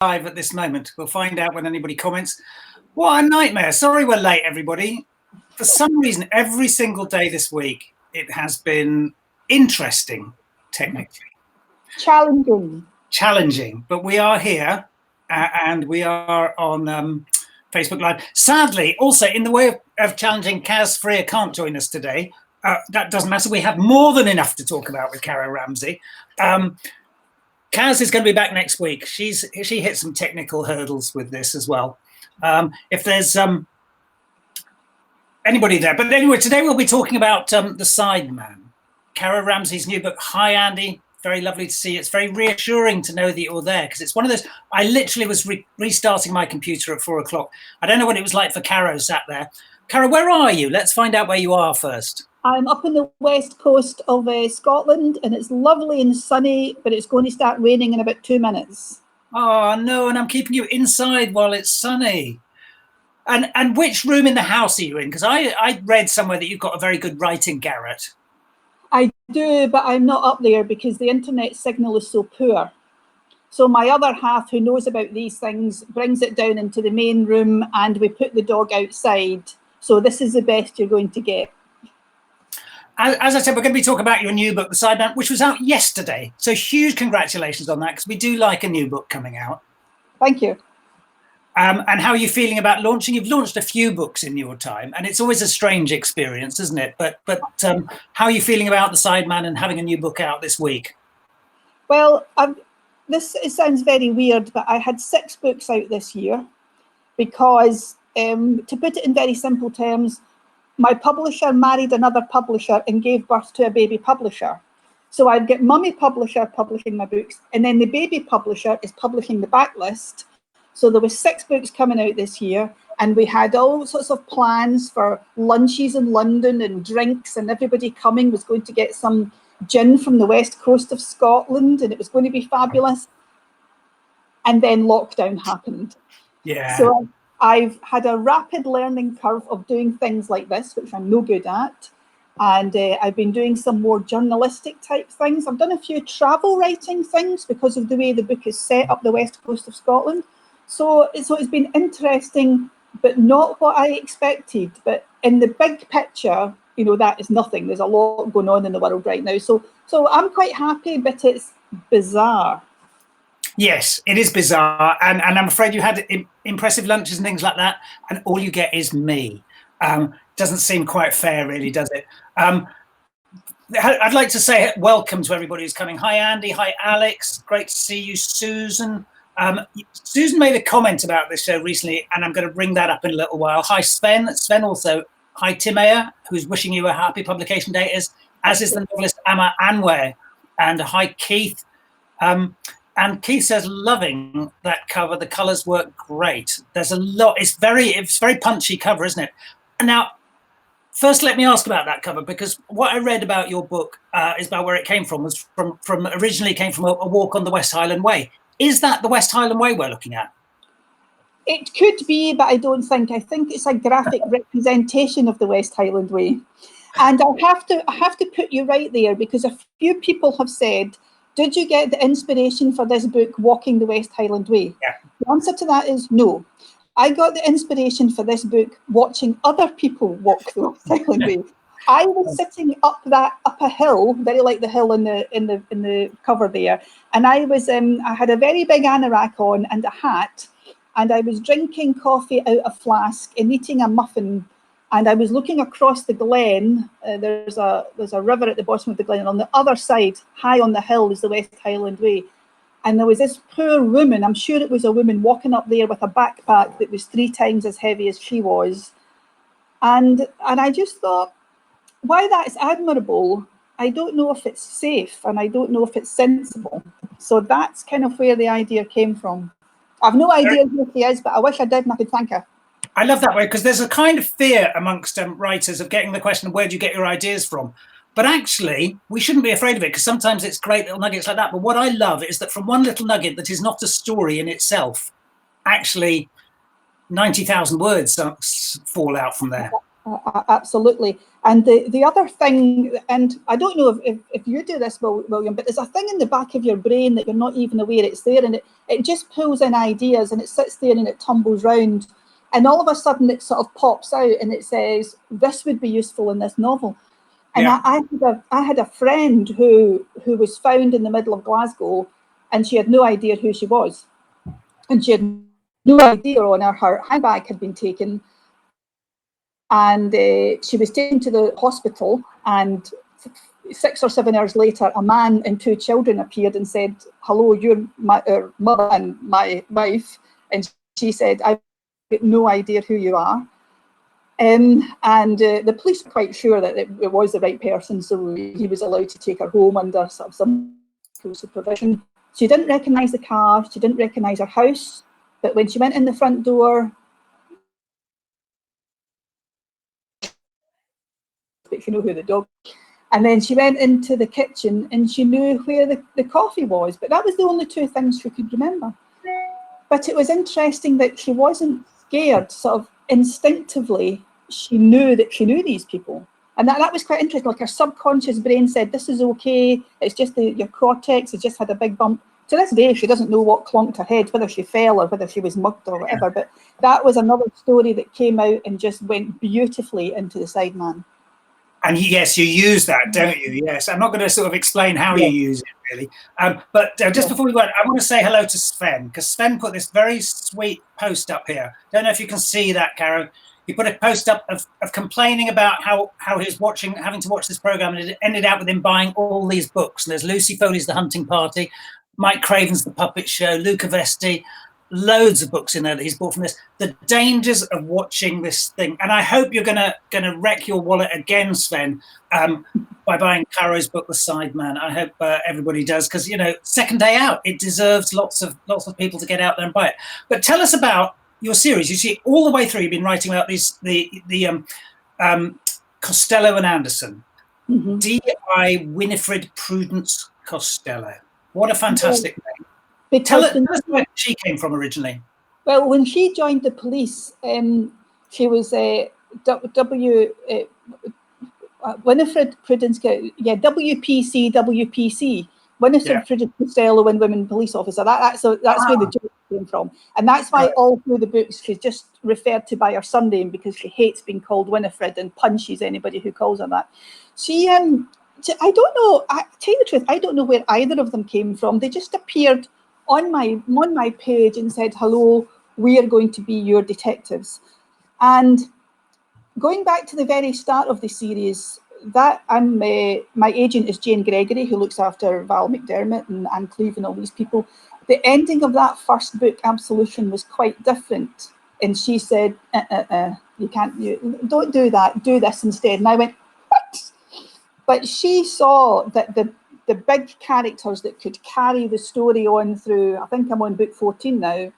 live at this moment. We'll find out when anybody comments. What a nightmare. Sorry we're late, everybody. For some reason, every single day this week, it has been interesting, technically. Challenging. But we are here, and we are on Facebook Live. Sadly, also, in the way of challenging, Caz Frear can't join us today. That doesn't matter. We have more than enough to talk about with Caro Ramsay. Caz is going to be back next week. She hit some technical hurdles with this as well. If there's anybody there. But anyway, today we'll be talking about the Sideman, Caro Ramsay's new book. Hi, Andy. Very lovely to see you. It's very reassuring to know that you're there, because it's one of those. I literally was restarting my computer at 4 o'clock. I don't know what it was like for Caro sat there. Caro, where are you? Let's find out where you are first. I'm up on the west coast of Scotland, and it's lovely and sunny, but it's going to start raining in about 2 minutes. Oh, no, and I'm keeping you inside while it's sunny. And which room in the house are you in? Because I read somewhere that you've got a very good writing garret. I do, but I'm not up there because the internet signal is so poor. So my other half, who knows about these things, brings it down into the main room, and we put the dog outside. So this is the best you're going to get. As I said, we're going to be talking about your new book, The Sideman, which was out yesterday. So huge congratulations on that, because we do like a new book coming out. Thank you. And how are you feeling about launching? You've launched a few books in your time, and it's always a strange experience, isn't it? But how are you feeling about The Sideman and having a new book out this week? Well, it sounds very weird, but I had 6 books out this year because, to put it in very simple terms, my publisher married another publisher and gave birth to a baby publisher. So I'd get mummy publisher publishing my books, and then the baby publisher is publishing the backlist. So there were 6 books coming out this year, and we had all sorts of plans for lunches in London and drinks, and everybody coming was going to get some gin from the west coast of Scotland, and it was going to be fabulous. And then lockdown happened. Yeah. So I've had a rapid learning curve of doing things like this, which I'm no good at. And I've been doing some more journalistic type things. I've done a few travel writing things because of the way the book is set up the west coast of Scotland. So it's been interesting, but not what I expected. But in the big picture, you know, that is nothing. There's a lot going on in the world right now. So I'm quite happy, but it's bizarre. Yes, it is bizarre, and I'm afraid you had impressive lunches and things like that, and all you get is me. Doesn't seem quite fair, really, does it? I'd like to say welcome to everybody who's coming. Hi, Andy. Hi, Alex. Great to see you, Susan. Susan made a comment about this show recently, and I'm going to bring that up in a little while. Hi, Sven. Sven also. Hi, Timea, who's wishing you a happy publication day, as is the novelist Amma Anwar. And hi, Keith. And Keith says, loving that cover. The colours work great. There's a lot. It's very punchy cover, isn't it? And now, first, let me ask about that cover, because what I read about your book is about where it came from. Was originally came from a walk on the West Highland Way. Is that the West Highland Way we're looking at? It could be, but I don't think. I think it's a graphic representation of the West Highland Way. And I have to put you right there, because a few people have said, did you get the inspiration for this book walking the West Highland Way? Yeah. The answer to that is no. I got the inspiration for this book watching other people walk the West Highland Way. I was sitting up a hill, very like the hill in the cover there, and I had a very big anorak on and a hat, and I was drinking coffee out a flask and eating a muffin. And I was looking across the glen. There's a river at the bottom of the glen, and on the other side, high on the hill, is the West Highland Way. And there was this poor woman, I'm sure it was a woman, walking up there with a backpack that was 3 times as heavy as she was. And I just thought, while that's admirable, I don't know if it's safe, and I don't know if it's sensible. So that's kind of where the idea came from. I've no idea who she is, but I wish I did, and I could thank her. I love that way, because there's a kind of fear amongst writers of getting the question of where do you get your ideas from? But actually, we shouldn't be afraid of it, because sometimes it's great little nuggets like that. But what I love is that from one little nugget that is not a story in itself, actually 90,000 words fall out from there. Absolutely. And the other thing, and I don't know if you do this, William, but there's a thing in the back of your brain that you're not even aware it's there, and it just pulls in ideas, and it sits there and it tumbles round, and all of a sudden it sort of pops out and it says, this would be useful in this novel. And yeah. I had a friend who was found in the middle of Glasgow, and she had no idea who she was, and she had no idea on her handbag had been taken. And she was taken to the hospital, and 6 or 7 hours later, a man and 2 children appeared and said, hello, you're my mother and my wife. And she said, I've got no idea who you are. And the police were quite sure that it was the right person, so he was allowed to take her home under sort of some supervision. She didn't recognise the car, she didn't recognise her house, but when she went in the front door, but you know who the dog. And then she went into the kitchen and she knew where the coffee was, but that was the only 2 things she could remember. But it was interesting that she wasn't scared, sort of instinctively, she knew that she knew these people. And that was quite interesting, like her subconscious brain said, this is okay, it's just your cortex has just had a big bump. To this day, she doesn't know what clonked her head, whether she fell or whether she was mugged or whatever, but that was another story that came out and just went beautifully into the Sideman. And yes, you use that, don't you? Yes. I'm not going to sort of explain how you use it, really. But just before we go, I want to say hello to Sven, because Sven put this very sweet post up here. Don't know if you can see that, Caro. He put a post up of complaining about how he's having to watch this program, and it ended out with him buying all these books. And there's Lucy Foley's The Hunting Party, Mike Craven's The Puppet Show, Luca Vesti, loads of books in there that he's bought from this. The dangers of watching this thing, and I hope you're gonna wreck your wallet again, Sven, by buying Caro's book, The Sideman. I hope everybody does, because second day out, it deserves lots of people to get out there and buy it. But tell us about your series. You see, all the way through, you've been writing about the Costello and Anderson. Mm-hmm. D.I. Winifred Prudence Costello. What a fantastic name. Tell us where she came from originally. Well, when she joined the police, she was Winifred Prudence, WPC, Winifred Prudence Costello and Women Police Officer. That's where the joke came from. And that's why all through the books she's just referred to by her surname, because she hates being called Winifred and punches anybody who calls her that. I don't know, to tell you the truth, I don't know where either of them came from. They just appeared on my page and said, hello, we are going to be your detectives. And going back to the very start of the series, my agent is Jane Gregory, who looks after Val McDermid and Cleeves and all these people. The ending of that first book, Absolution, was quite different. And she said, you don't do that, do this instead. And I went, what? But she saw that the big characters that could carry the story on through, I think I'm on book 14 now,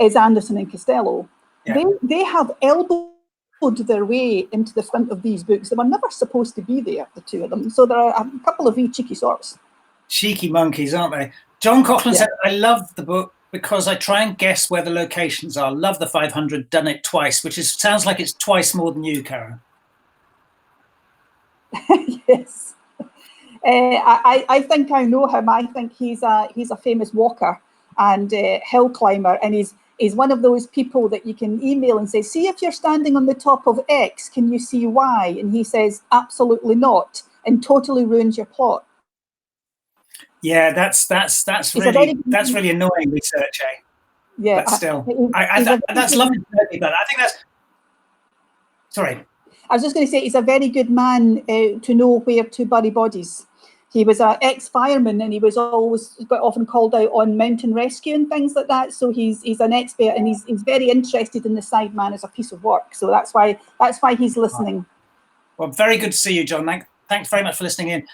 is Anderson and Costello. Yeah. They have elbowed their way into the front of these books. They were never supposed to be there, the 2 of them. So there are a couple of wee cheeky sorts. Cheeky monkeys, aren't they? John Coughlin said, I love the book because I try and guess where the locations are. Love the 500, done it twice, which sounds like it's twice more than you, Caro. Yes. I think I know him. I think he's a famous walker and hill climber, and he's one of those people that you can email and say, see if you're standing on the top of X, can you see Y? And he says, absolutely not, and totally ruins your plot. Yeah, that's really annoying research, eh? Yeah, but still, that's lovely. But I think that's. Sorry. I was just going to say he's a very good man to know where to bury bodies. He was an ex-fireman, and he was often called out on mountain rescue and things like that. So he's an expert, and he's very interested in the Sideman as a piece of work. So that's why he's listening. Well, very good to see you, John. Thanks very much for listening in.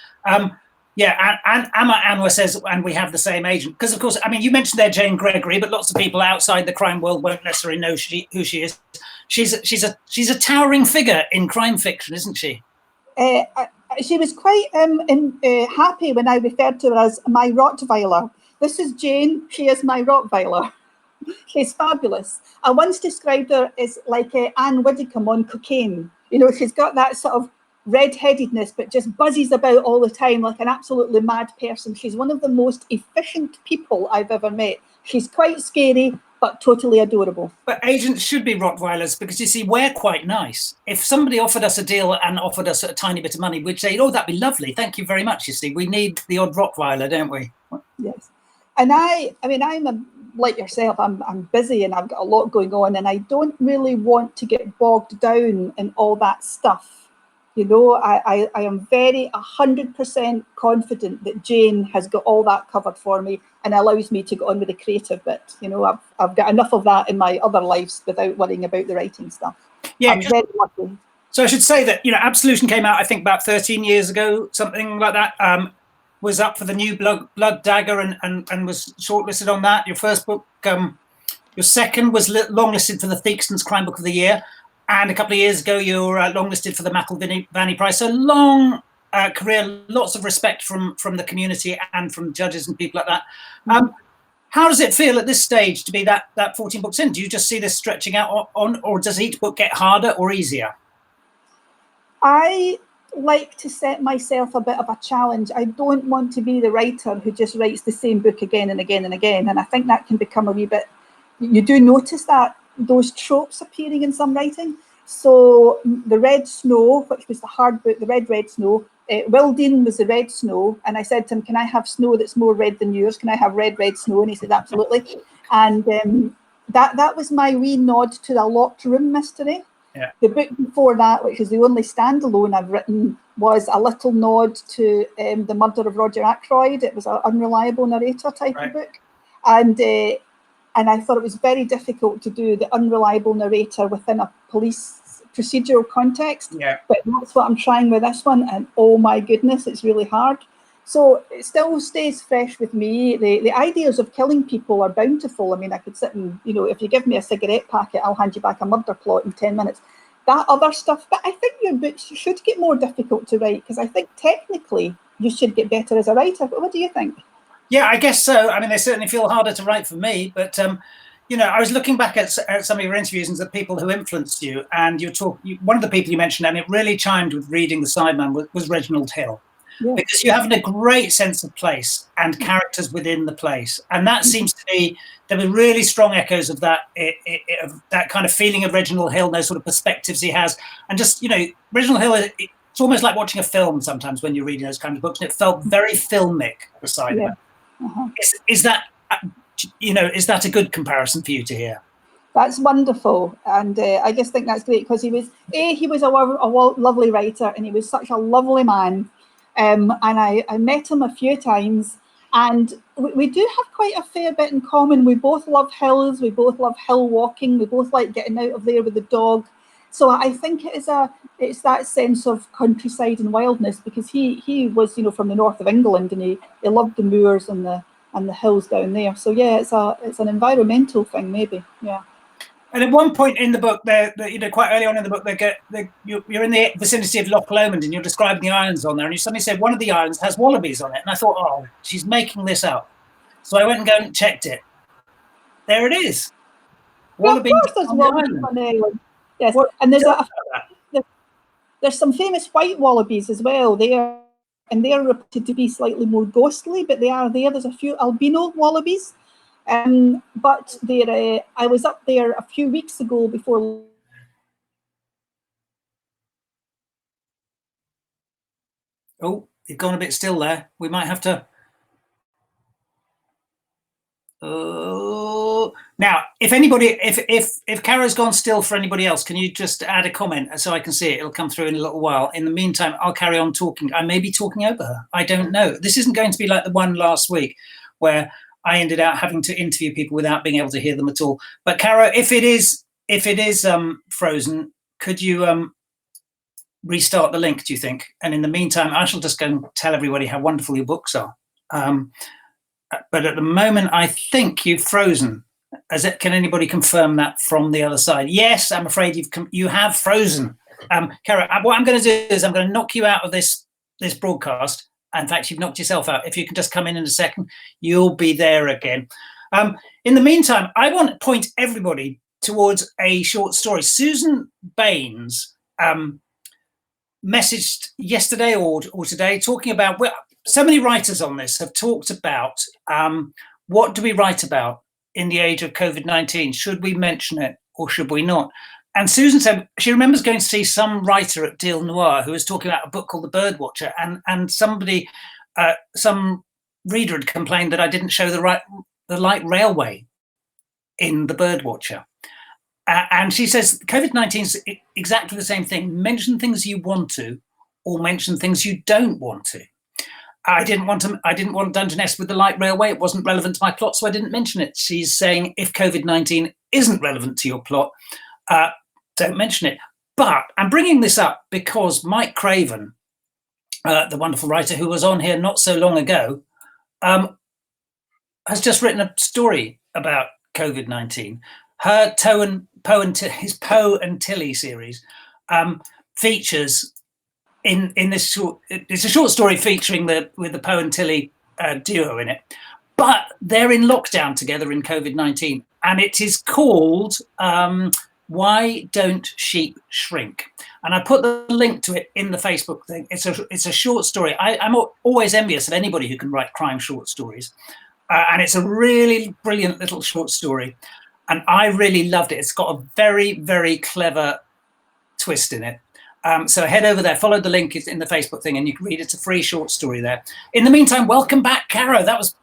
Yeah, and Amma Anwar says, and we have the same agent. Because, of course, I mean, you mentioned there Jane Gregory, but lots of people outside the crime world won't necessarily know who she is. She's a towering figure in crime fiction, isn't she? She was quite happy when I referred to her as my Rottweiler. This is Jane. She is my Rottweiler. She's fabulous. I once described her as like Anne Widdecombe on cocaine. You know, she's got that sort of red-headedness, but just buzzes about all the time like an absolutely mad person. She's one of the most efficient people I've ever met. She's quite scary, but totally adorable. But agents should be Rottweilers, because you see, we're quite nice. If somebody offered us a deal and offered us a tiny bit of money, we'd say, oh, that'd be lovely. Thank you very much. You see, we need the odd Rottweiler, don't we? Yes. And I mean, like yourself, I'm busy and I've got a lot going on, and I don't really want to get bogged down in all that stuff. You know, I am very 100% confident that Jane has got all that covered for me and allows me to go on with the creative bit. You know, I've got enough of that in my other lives without worrying about the writing stuff. Yeah, I'm very lucky. So I should say that, you know, Absolution came out, I think, about 13 years ago, something like that. Was up for the new Blood Dagger and was shortlisted on that. Your first book, your second was longlisted for the Theakston's Crime Book of the Year. And a couple of years ago, you were longlisted for the McIlvanney Prize. So long career, lots of respect from the community and from judges and people like that. How does it feel at this stage to be that 14 books in? Do you just see this stretching out on, or does each book get harder or easier? I like to set myself a bit of a challenge. I don't want to be the writer who just writes the same book again and again and again. And I think that can become a wee bit, you do notice that those tropes appearing in some writing. So the Red Snow, which was the hard book, the Red Snow, Will Dean was the Red Snow. And I said to him, can I have snow that's more red than yours? Can I have red snow? And he said, absolutely. And that was my wee nod to the Locked Room mystery. Yeah. The book before that, which is the only standalone I've written, was a little nod to The Murder of Roger Ackroyd. It was an unreliable narrator type of book. And I thought it was very difficult to do the unreliable narrator within a police procedural context. Yeah. But that's what I'm trying with this one. And oh my goodness, it's really hard. So it still stays fresh with me. The ideas of killing people are bountiful. I mean, I could sit and, you know, if you give me a cigarette packet, I'll hand you back a murder plot in 10 minutes. That other stuff. But I think your books should get more difficult to write, because I think technically you should get better as a writer. But what do you think? Yeah, I guess so. I mean, they certainly feel harder to write for me. But, you know, I was looking back at some of your interviews and the people who influenced you. And one of the people you mentioned, and it really chimed with reading The Sideman, was Reginald Hill. Yeah. Because you have a great sense of place and characters within the place. And that seems to be, there were really strong echoes of that, of that kind of feeling of Reginald Hill, those sort of perspectives he has. And just, you know, Reginald Hill, it's almost like watching a film sometimes when you're reading those kinds of books. And it felt very filmic, The Sideman. Yeah. Is that, you know, is that a good comparison for you to hear? That's wonderful. And I just think that's great, because he was a lovely writer, and he was such a lovely man. And I met him a few times, and we do have quite a fair bit in common. We both love hills, we both love hill walking, we both like getting out of there with the dog. So I think it's that sense of countryside and wildness, because he was, you know, from the north of England, and he loved the moors and the hills down there. So yeah, it's an environmental thing, maybe. Yeah. And at one point in the book, you know, quite early on in the book, you're in the vicinity of Loch Lomond, and you're describing the islands on there, and you suddenly said one of the islands has wallabies on it, and I thought, oh, she's making this up. So I went and checked it. There it is. Wallabies on the island. Yes, and there's some famous white wallabies as well there, and they're reputed to be slightly more ghostly, but they are there. There's a few albino wallabies. But I was up there a few weeks ago before. Oh, you've gone a bit still there. We might have to. Oh, now, if anybody, if Caro's gone still for anybody else, can you just add a comment so I can see it? It'll come through in a little while. In the meantime, I'll carry on talking. I may be talking over her. I don't know. This isn't going to be like the one last week where I ended up having to interview people without being able to hear them at all. But Caro, if it is frozen, could you restart the link, do you think? And in the meantime, I shall just go and tell everybody how wonderful your books are. But at the moment, I think you've frozen. Can anybody confirm that from the other side? Yes, I'm afraid you have frozen. Caro, what I'm going to do is I'm going to knock you out of this broadcast. In fact, you've knocked yourself out. If you can just come in a second, you'll be there again. In the meantime, I want to point everybody towards a short story. Susan Baines messaged yesterday or today talking about, well, so many writers on this have talked about what do we write about in the age of COVID-19? Should we mention it or should we not? And Susan said she remembers going to see some writer at Deal Noir who was talking about a book called The Birdwatcher, and somebody, some reader had complained that I didn't show the light railway in The Birdwatcher. And she says COVID-19 is exactly the same thing. Mention things you want to, or mention things you don't want to. I didn't want Dungeness with the light railway. It wasn't relevant to my plot, so I didn't mention it. She's saying if COVID-19 isn't relevant to your plot, don't mention it. But I'm bringing this up because Mike Craven, the wonderful writer who was on here not so long ago, has just written a story about COVID-19. Her his Poe and Tilly series features in this short. It's a short story featuring with the Poe and Tilly duo in it, but they're in lockdown together in COVID-19, and it is called "Why Don't Sheep Shrink?" And I put the link to it in the Facebook thing. It's a short story. I'm always envious of anybody who can write crime short stories, and it's a really brilliant little short story. And I really loved it. It's got a very, very clever twist in it. So head over there, follow the link in the Facebook thing, and you can read it. It's a free short story there. In the meantime, welcome back, Caro. That was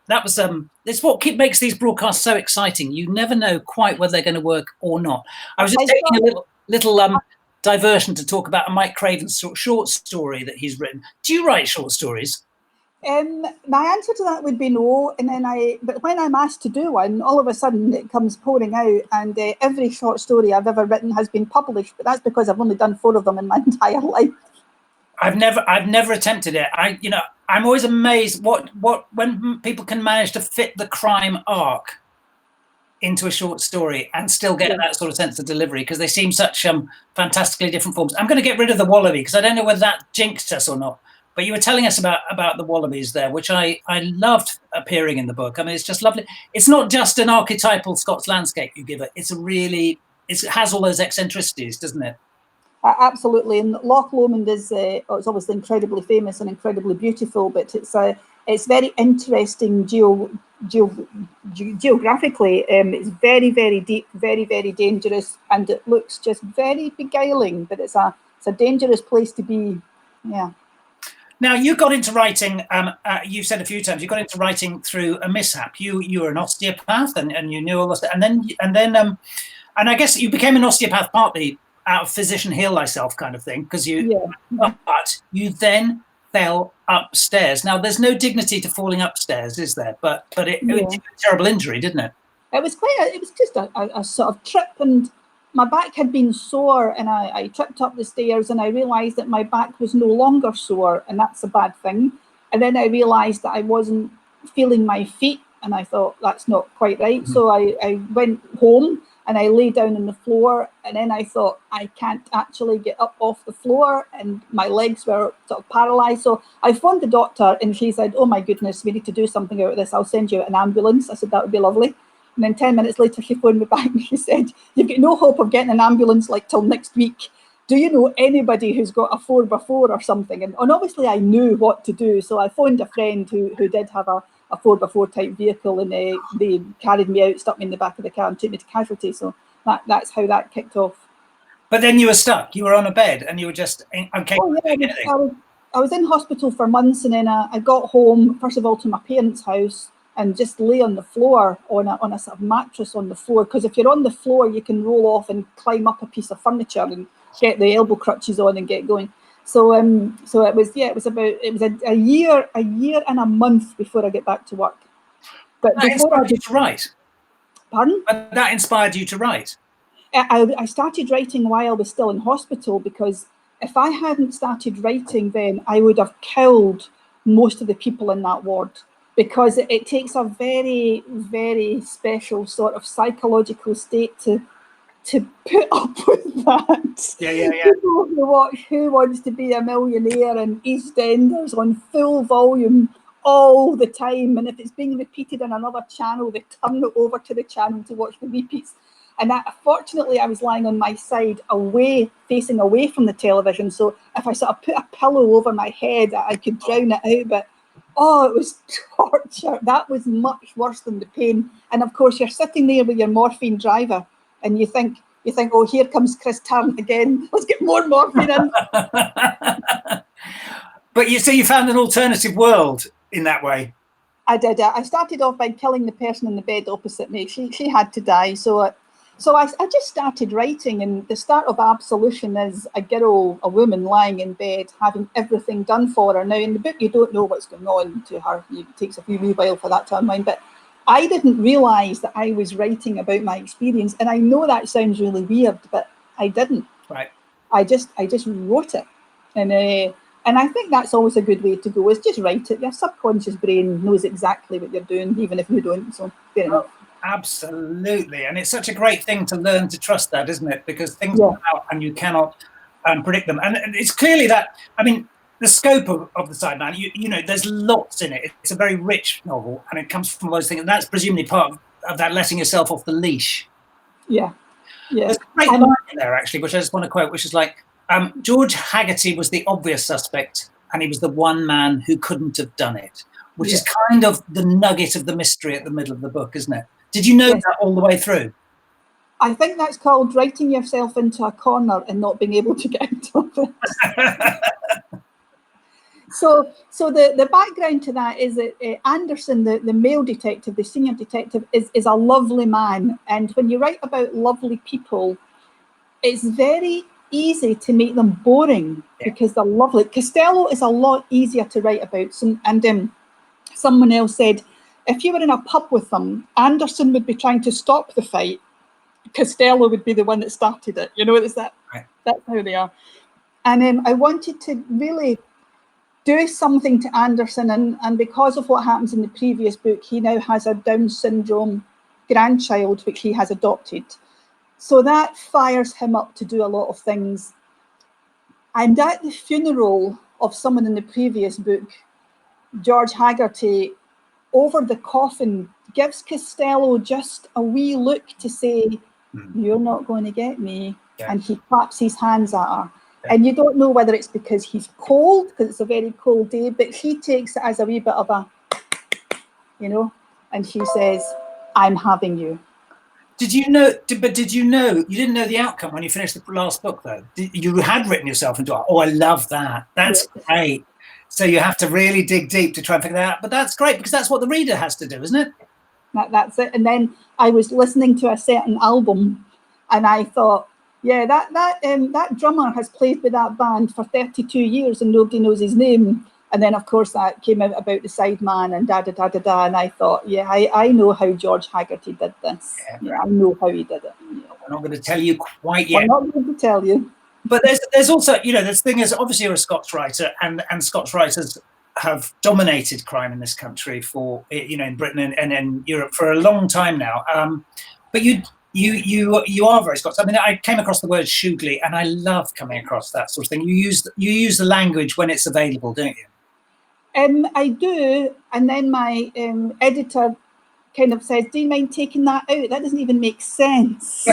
it's what makes these broadcasts so exciting. You never know quite whether they're going to work or not. I was just taking a little diversion to talk about Mike Craven's short story that he's written. Do you write short stories? My answer to that would be no, and then but when I'm asked to do one, all of a sudden it comes pouring out, and every short story I've ever written has been published, but that's because I've only done 4 of them in my entire life. I've never attempted it. I'm always amazed when people can manage to fit the crime arc into a short story and still get that sort of sense of delivery, because they seem such fantastically different forms. I'm going to get rid of the wallaby because I don't know whether that jinxed us or not. But you were telling us about the wallabies there, which I loved appearing in the book. I mean, it's just lovely. It's not just an archetypal Scots landscape you give it. It has all those eccentricities, doesn't it? Absolutely. And Loch Lomond is it's obviously incredibly famous and incredibly beautiful, but it's very interesting geographically. It's very, very deep, very, very dangerous, and it looks just very beguiling. But it's a dangerous place to be. Yeah. Now, you got into writing, you've said a few times, you got into writing through a mishap. You were an osteopath and you knew all this, and then I guess you became an osteopath partly out of physician heal thyself kind of thing, because but you then fell upstairs. Now, there's no dignity to falling upstairs, is there? But it was a terrible injury, didn't it? It was just a sort of trip, and my back had been sore, and I tripped up the stairs, and I realised that my back was no longer sore, and that's a bad thing. And then I realised that I wasn't feeling my feet, and I thought that's not quite right. Mm-hmm. So I went home and I lay down on the floor, and then I thought I can't actually get up off the floor, and my legs were sort of paralysed. So I phoned the doctor, and she said, "Oh my goodness, we need to do something about this. I'll send you an ambulance." I said, "That would be lovely." And then 10 minutes later, she phoned me back and she said, "You've got no hope of getting an ambulance till next week. Do you know anybody who's got a 4x4 or something?" And obviously I knew what to do. So I phoned a friend who did have a 4x4 type vehicle, and they carried me out, stuck me in the back of the car and took me to casualty. So that's how that kicked off. But then you were stuck. You were on a bed and you were just incapable of doing anything. I was in hospital for months, and then I got home, first of all, to my parents' house, and just lay on the floor on a sort of mattress on the floor, because if you're on the floor you can roll off and climb up a piece of furniture and get the elbow crutches on and get going. So it was a year and a month before I get back to work. But that inspired you to write. Pardon? But that inspired you to write. I started writing while I was still in hospital, because if I hadn't started writing then I would have killed most of the people in that ward. Because it takes a very, very special sort of psychological state to put up with that. Yeah. People who watch Who Wants to Be a Millionaire and EastEnders on full volume all the time, and if it's being repeated on another channel, they turn it over to the channel to watch the repeats. And fortunately, I was lying on my side, facing away from the television. So if I sort of put a pillow over my head, I could drown it out. But oh, it was torture. That was much worse than the pain. And of course, you're sitting there with your morphine driver, and you think, oh, here comes Chris Tarrant again. Let's get more morphine in. But you found an alternative world in that way. I did. I started off by killing the person in the bed opposite me. She had to die. So I just started writing, and the start of Absolution is a woman lying in bed, having everything done for her. Now, in the book, you don't know what's going on to her. It takes a wee while for that to unwind. But I didn't realise that I was writing about my experience. And I know that sounds really weird, but I didn't. Right. I just wrote it. And I think that's always a good way to go, is just write it. Your subconscious brain knows exactly what you're doing, even if you don't. So fair enough. Absolutely. And it's such a great thing to learn to trust that, isn't it? Because things come out and you cannot predict them. And it's clearly that, I mean, the scope of the Sideman, you know, there's lots in it. It's a very rich novel, and it comes from those things. And that's presumably part of that letting yourself off the leash. Yeah. There's a great line in there, actually, which I just want to quote, which is like, George Haggerty was the obvious suspect, and he was the one man who couldn't have done it, which is kind of the nugget of the mystery at the middle of the book, isn't it? Did you know that all the way through? I think that's called writing yourself into a corner and not being able to get out of it. So the background to that is that Anderson, the male detective, the senior detective, is a lovely man. And when you write about lovely people, it's very easy to make them boring because they're lovely. Costello is a lot easier to write about. And someone else said, if you were in a pub with them, Anderson would be trying to stop the fight. Costello would be the one that started it. You know, it's that. Right. That's how they are. And I wanted to really do something to Anderson. And because of what happens in the previous book, he now has a Down syndrome grandchild, which he has adopted. So that fires him up to do a lot of things. And at the funeral of someone in the previous book, George Haggerty, over the coffin, gives Costello just a wee look to say, you're not going to get me. Yeah. And he claps his hands at her. Yeah. And you don't know whether it's because he's cold, because it's a very cold day, but he takes it as a wee bit of a, you know, and she says, I'm having you. Did you know, you didn't know the outcome when you finished the last book, though? You had written yourself into it. Oh, I love that. That's great. So you have to really dig deep to try and figure that out. But that's great, because that's what the reader has to do, isn't it? That's it. And then I was listening to a certain album, and I thought, yeah, that drummer has played with that band for 32 years and nobody knows his name. And then, of course, that came out about the Sideman and da-da-da-da-da. And I thought, yeah, I know how George Haggerty did this. Yeah, I know how he did it. Yeah. I'm not going to tell you quite yet. I'm not going to tell you. But there's also, you know, this thing is, obviously you're a Scots writer, and Scots writers have dominated crime in this country for, you know, in Britain and in Europe for a long time now. But you are very Scots. I mean, I came across the word shugly, and I love coming across that sort of thing. You use the language when it's available, don't you? I do, and then my editor kind of says, do you mind taking that out? That doesn't even make sense.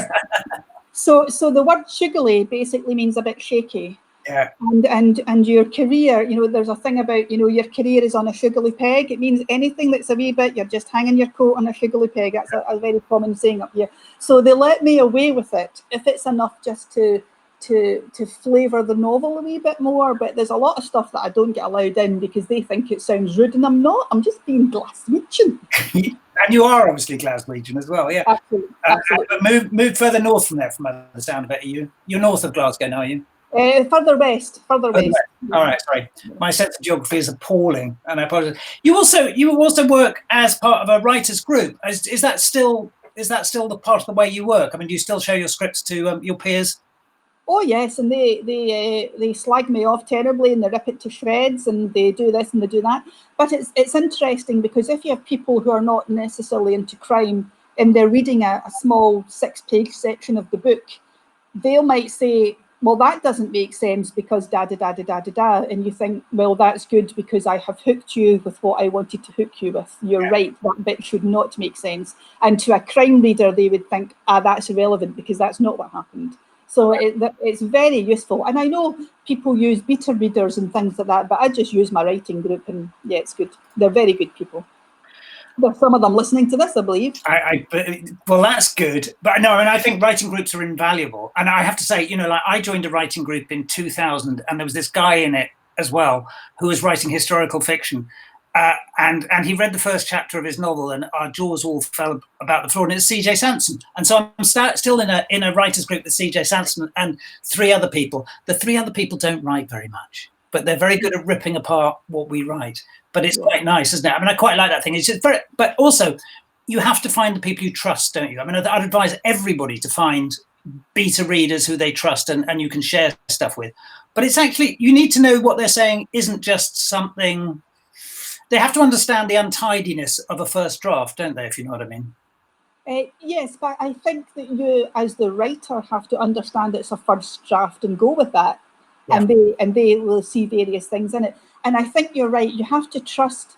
So the word shugly basically means a bit shaky. Yeah. And your career, you know, there's a thing about, you know, your career is on a shugly peg. It means anything that's a wee bit, you're just hanging your coat on a shugly peg. That's a very common saying up here. So they let me away with it if it's enough just to flavour the novel a wee bit more. But there's a lot of stuff that I don't get allowed in because they think it sounds rude, and I'm not. I'm just being Glaswegian. And you are obviously Glaswegian as well, yeah. Absolutely. But move further north from there, from the sound of it. You're north of Glasgow now, are you? Further west. All right, sorry. My sense of geography is appalling, and I apologize. You also work as part of a writers' group. Is that still the part of the way you work? I mean, do you still show your scripts to your peers? Oh yes, and they slag me off terribly, and they rip it to shreds, and they do this and they do that. But it's interesting because if you have people who are not necessarily into crime and they're reading a small 6-page section of the book, they might say, well, that doesn't make sense because da da da da da da da, and you think, well, that's good because I have hooked you with what I wanted to hook you with. You're right, that bit should not make sense. And to a crime reader, they would think, that's irrelevant because that's not what happened. So it's very useful. And I know people use beta readers and things like that, but I just use my writing group, and yeah, it's good. They're very good people. There's some of them listening to this, I believe. Well, that's good. But no, I mean, I think writing groups are invaluable. And I have to say, you know, like I joined a writing group in 2000, and there was this guy in it as well who was writing historical fiction. And he read the first chapter of his novel, and our jaws all fell about the floor. And it's C.J. Sanson, and so I'm still in a writers group with C.J. Sanson and 3 other people. The 3 other people don't write very much, but they're very good at ripping apart what we write. But it's quite nice, isn't it? I mean, I quite like that thing. It's just very, but also you have to find the people you trust, don't you? I mean, I'd advise everybody to find beta readers who they trust and you can share stuff with. But it's actually, you need to know what they're saying isn't just something. They have to understand the untidiness of a first draft, don't they, if you know what I mean? Yes, but I think that you, as the writer, have to understand it's a first draft and go with that. Yeah. And they will see various things in it. And I think you're right, you have to trust,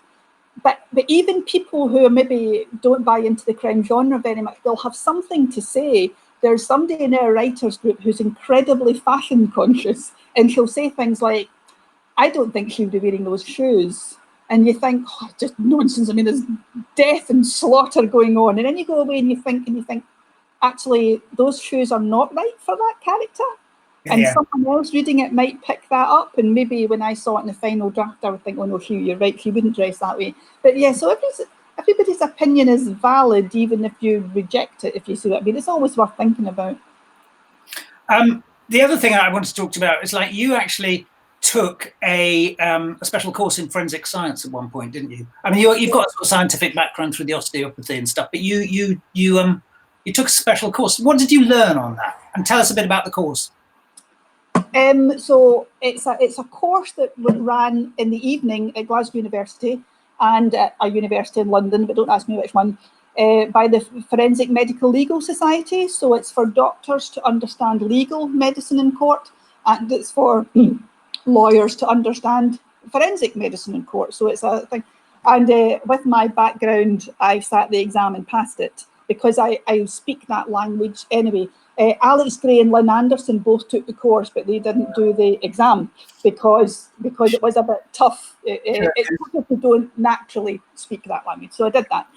but even people who maybe don't buy into the crime genre very much, they'll have something to say. There's somebody in our writers group who's incredibly fashion conscious, and she'll say things like, I don't think she'll be wearing those shoes. And you think, oh, just nonsense. I mean, there's death and slaughter going on. And then you go away and you think, actually, those shoes are not right for that character. And someone else reading it might pick that up. And maybe when I saw it in the final draft, I would think, oh no, Hugh, you're right, she wouldn't dress that way. But yeah, so everybody's opinion is valid, even if you reject it, if you see what I mean. It's always worth thinking about. The other thing I wanted to talk about is, like, you actually took a special course in forensic science at one point, didn't you? I mean, you've got a sort of scientific background through the osteopathy and stuff, but you took a special course. What did you learn on that? And tell us a bit about the course. So it's a course that ran in the evening at Glasgow University and at a university in London, but don't ask me which one, by the Forensic Medical Legal Society. So it's for doctors to understand legal medicine in court, and it's for lawyers to understand forensic medicine in court. So it's a thing. And with my background, I sat the exam and passed it because I speak that language anyway. Alex Gray and Lynn Anderson both took the course, but they didn't do the exam because it was a bit tough. It's if you don't naturally speak that language. So I did that.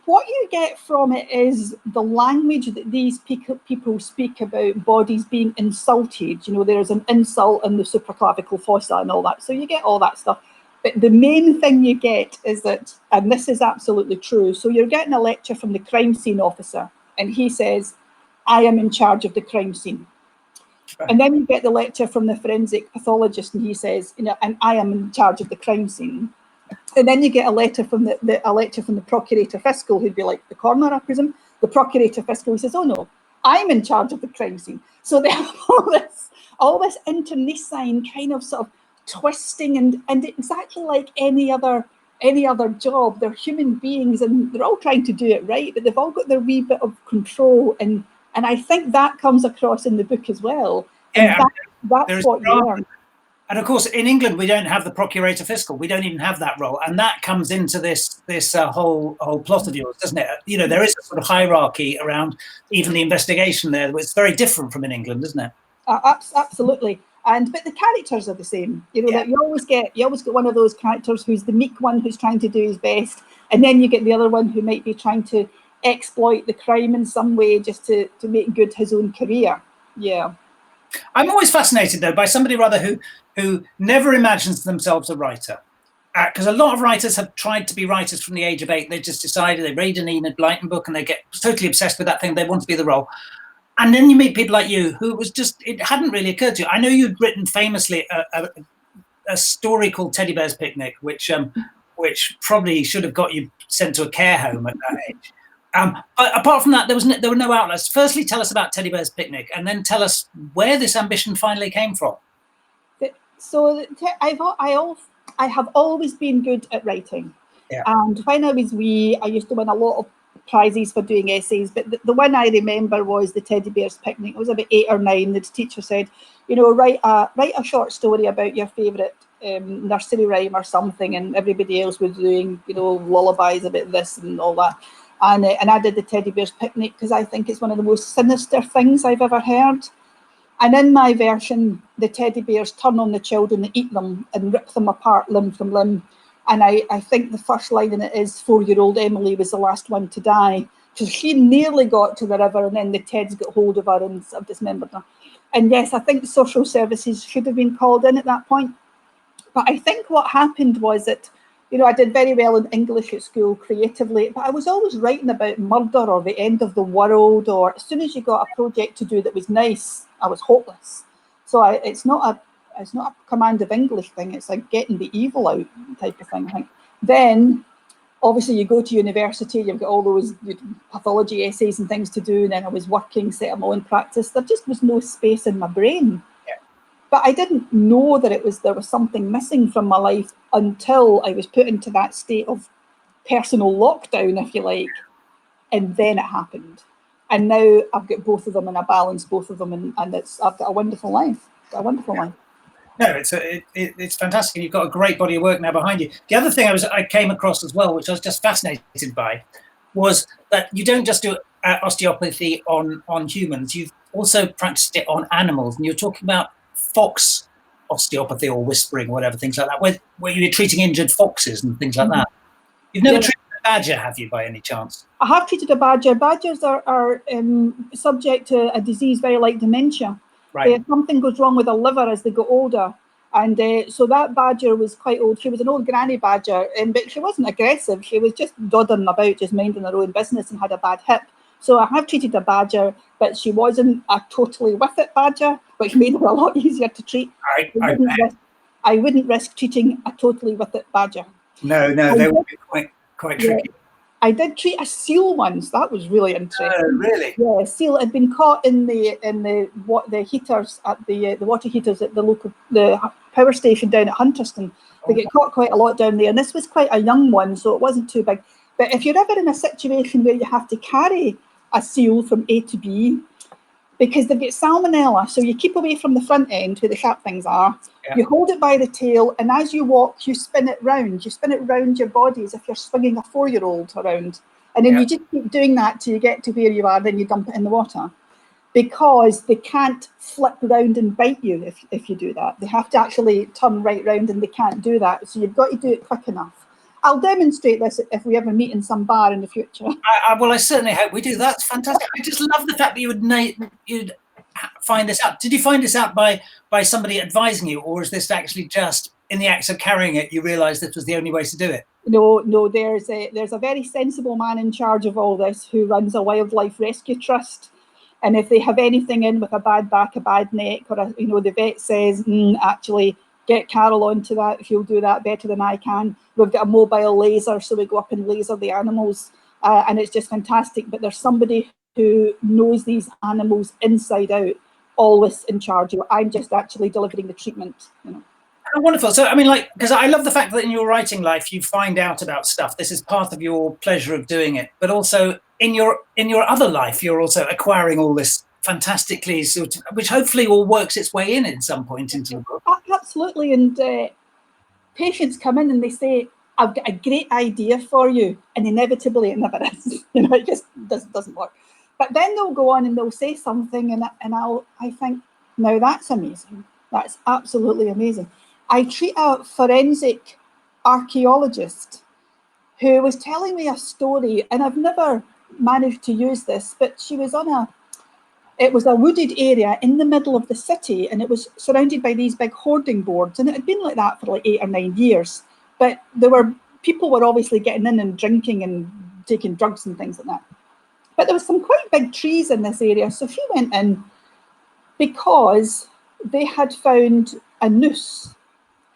What you get from it is the language that these people speak about bodies being insulted. You know, there's an insult in the supraclavicle fossa and all that. So you get all that stuff. But the main thing you get is that, and this is absolutely true, so you're getting a lecture from the crime scene officer, and he says, I am in charge of the crime scene. Right. And then you get the lecture from the forensic pathologist, and he says, you know, and I am in charge of the crime scene. And then you get a letter from a lecture from the procurator fiscal, who'd be like the coroner, I presume. The procurator fiscal, he says, oh no, I'm in charge of the crime scene. So they have all this internecine kind of sort of twisting, and exactly like any other job, they're human beings and they're all trying to do it right, but they've all got their wee bit of control, and I think that comes across in the book as well. Yeah, that's what you learn. And of course, in England, we don't have the procurator fiscal. We don't even have that role, and that comes into this whole plot of yours, doesn't it? You know, there is a sort of hierarchy around even the investigation there. It's very different from in England, isn't it? Absolutely. But the characters are the same. You know, that you always get one of those characters who's the meek one who's trying to do his best, and then you get the other one who might be trying to exploit the crime in some way just to make good his own career. Yeah. I'm always fascinated though by somebody rather who never imagines themselves a writer, because a lot of writers have tried to be writers from the age of 8. They just decided, they read an Enid Blyton book and they get totally obsessed with that thing. They want to be the role. And then you meet people like you who it was just, it hadn't really occurred to you. I know you'd written famously a story called Teddy Bear's Picnic, which probably should have got you sent to a care home at that age. But apart from that, there were no outlets. Firstly, tell us about Teddy Bear's Picnic, and then tell us where this ambition finally came from. So I have always been good at writing. Yeah. And when I was wee, I used to win a lot of prizes for doing essays, but the one I remember was the Teddy Bears Picnic. It was about 8 or 9. The teacher said, you know, write a short story about your favourite nursery rhyme or something, and everybody else was doing, you know, lullabies about this and all that. And I did the Teddy Bears Picnic because I think it's one of the most sinister things I've ever heard. And in my version, the teddy bears turn on the children, eat them, and rip them apart limb from limb. And I think the first line in it is 4-year-old Emily was the last one to die, because she nearly got to the river, and then the Teds got hold of her and sort of dismembered her. And yes, I think social services should have been called in at that point. But I think what happened was that, you know, I did very well in English at school creatively, but I was always writing about murder or the end of the world, or as soon as you got a project to do that was nice, I was hopeless. So it's not a command of English thing, it's like getting the evil out type of thing. I think. Then, obviously, you go to university, you've got all those pathology essays and things to do, and then I was working, set up my own practice. There just was no space in my brain. But I didn't know that there was something missing from my life until I was put into that state of personal lockdown, if you like, and then it happened. And now I've got both of them, and I balance both of them, and I've got a wonderful life. Life. No, it's fantastic. You've got a great body of work now behind you. The other thing I came across as well, which I was just fascinated by, was that you don't just do osteopathy on humans. You've also practiced it on animals, and you're talking about fox osteopathy or whispering, whatever, things like that, where you're treating injured foxes and things like that. You've never treated a badger, have you, by any chance? I have treated a badger. Badgers are subject to a disease very like dementia. Right. Something goes wrong with their liver as they get older. And so that badger was quite old. She was an old granny badger, but she wasn't aggressive. She was just doddering about, just minding her own business, and had a bad hip. So I have treated a badger, but she wasn't a totally with it badger, which made her a lot easier to treat. I wouldn't risk treating a totally with it badger. No, they would be quite tricky. I did treat a seal once. That was really interesting. Oh, really? Yeah, a seal had been caught in the heaters at the water heaters at the power station down at Hunterston. They get caught quite a lot down there, and this was quite a young one, so it wasn't too big. But if you're ever in a situation where you have to carry a seal from A to B, because they get salmonella, so you keep away from the front end where the sharp things are. Yeah. You hold it by the tail, and as you walk, you spin it round. You spin it round your body as if you're swinging a 4-year-old around. And then you just keep doing that till you get to where you are, then you dump it in the water. Because they can't flip round and bite you if you do that. They have to actually turn right round, and they can't do that. So you've got to do it quick enough. I'll demonstrate this if we ever meet in some bar in the future. Well, I certainly hope we do. That's fantastic. I just love the fact that you'd find this out. Did you find this out by somebody advising you, or is this actually just in the act of carrying it, you realised this was the only way to do it? No. There's a very sensible man in charge of all this who runs a wildlife rescue trust. And if they have anything in with a bad back, a bad neck, or the vet says, actually, get Carol onto that. If you'll do that better than I can. We've got a mobile laser, so we go up and laser the animals, and it's just fantastic. But there's somebody who knows these animals inside out, always in charge. I'm just actually delivering the treatment. Oh, wonderful. So, I mean, because I love the fact that in your writing life, you find out about stuff. This is part of your pleasure of doing it. But also in your other life, you're also acquiring all this fantastically, which hopefully all works its way in some point into the book. Absolutely. And patients come in and they say, I've got a great idea for you. And inevitably it never is. It just doesn't work. But then they'll go on and they'll say something, and I think, now that's amazing. That's absolutely amazing. I treat a forensic archaeologist who was telling me a story, and I've never managed to use this, but she was it was a wooded area in the middle of the city, and it was surrounded by these big hoarding boards, and it had been like that for like 8 or 9 years. But people were obviously getting in and drinking and taking drugs and things like that. But there was some quite big trees in this area, so she went in because they had found a noose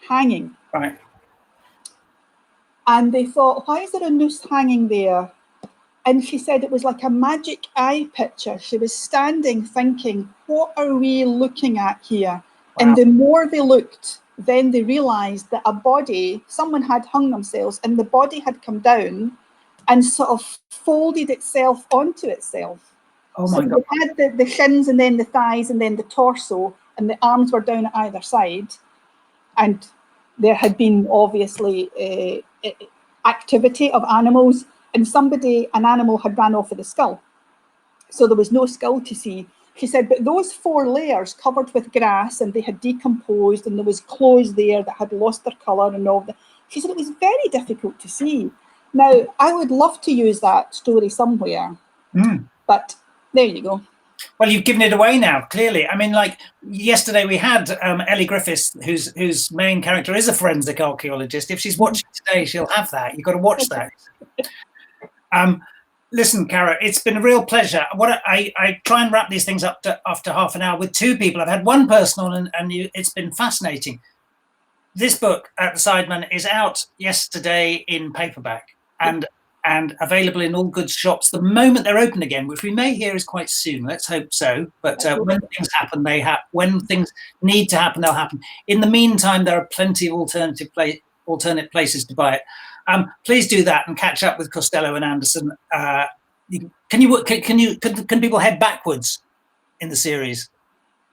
hanging. Right. And they thought, why is there a noose hanging there? And she said it was like a magic eye picture. She was standing thinking, what are we looking at here? Wow. And the more they looked, then they realised that someone had hung themselves, and the body had come down, and sort of folded itself onto itself. Oh my God. We had the shins and then the thighs and then the torso, and the arms were down at either side. And there had been obviously activity of animals, and an animal had ran off with the skull. So there was no skull to see. She said, but those 4 layers covered with grass, and they had decomposed, and there was clothes there that had lost their colour and all that. She said it was very difficult to see. Now, I would love to use that story somewhere, but there you go. Well, you've given it away now, clearly. I mean, like yesterday we had Ellie Griffiths, whose main character is a forensic archaeologist. If she's watching today, she'll have that. You've got to watch that. Listen, Caro, it's been a real pleasure. I try and wrap these things up after half an hour with 2 people. I've had one person on, and it's been fascinating. This book at the Sideman is out yesterday in paperback and available in all good shops the moment they're open again, which we may hear is quite soon. Let's hope so. But when things happen, they happen. When things need to happen, they'll happen. In the meantime, there are plenty of alternate places to buy it. Please do that and catch up with Costello and Anderson. Can people head backwards in the series?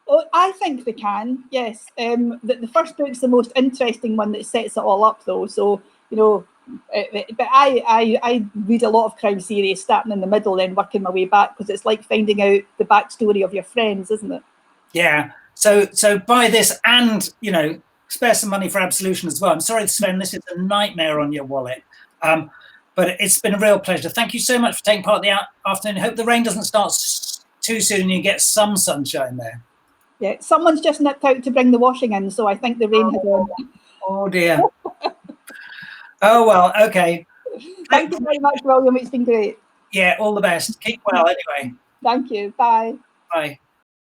Oh, I think they can. Yes. The first book's the most interesting one that sets it all up, though. So but I read a lot of crime series, starting in the middle, then working my way back, because it's like finding out the backstory of your friends, isn't it? Yeah. So buy this, and spare some money for Absolution as well. I'm sorry, Sven, this is a nightmare on your wallet. But it's been a real pleasure. Thank you so much for taking part in the afternoon. Hope the rain doesn't start too soon and you get some sunshine there. Yeah, someone's just nipped out to bring the washing in, so I think the rain had on. Oh dear. Oh well, okay. Thank you very much, William. It's been great. Yeah, all the best. Keep well anyway. Thank you. Bye. Bye.